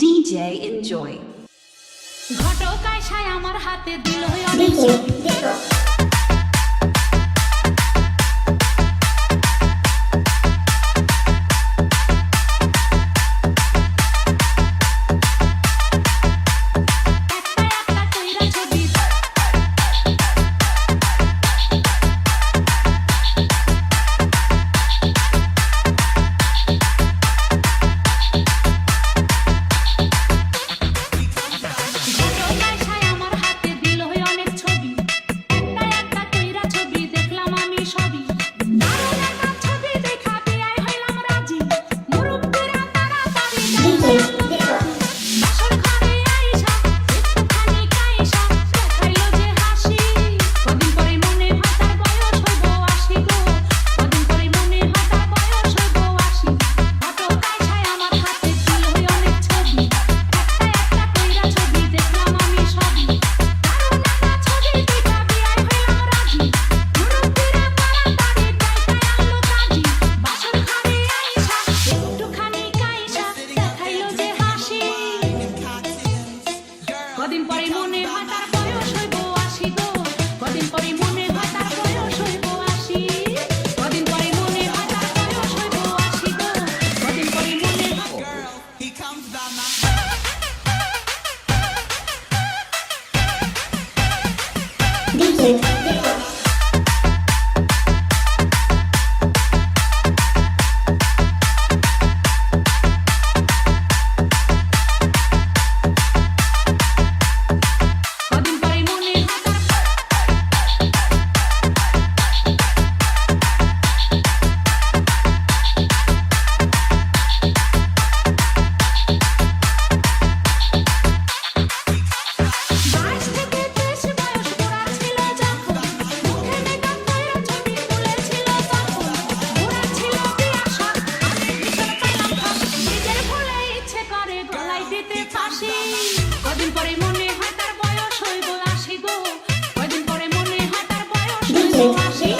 DJ Enjoy. ঘটকায় ছাই আমার হাতে দিল অনেক কদিন পরে মনে হয় তার বয়স হইব ৮০ গো কদিন পরে মনে হয় তার বয়স হইব ৮০ কদিন পরে মনে হয় তার বয়স হইব ৮০ গো কদিন পরে মনে হয় he comes down my কদিন পরে মনে হয় তার বয়স হইব ৮০ গো কদিন পরে মনে হয় তার বয়স হইব ৮০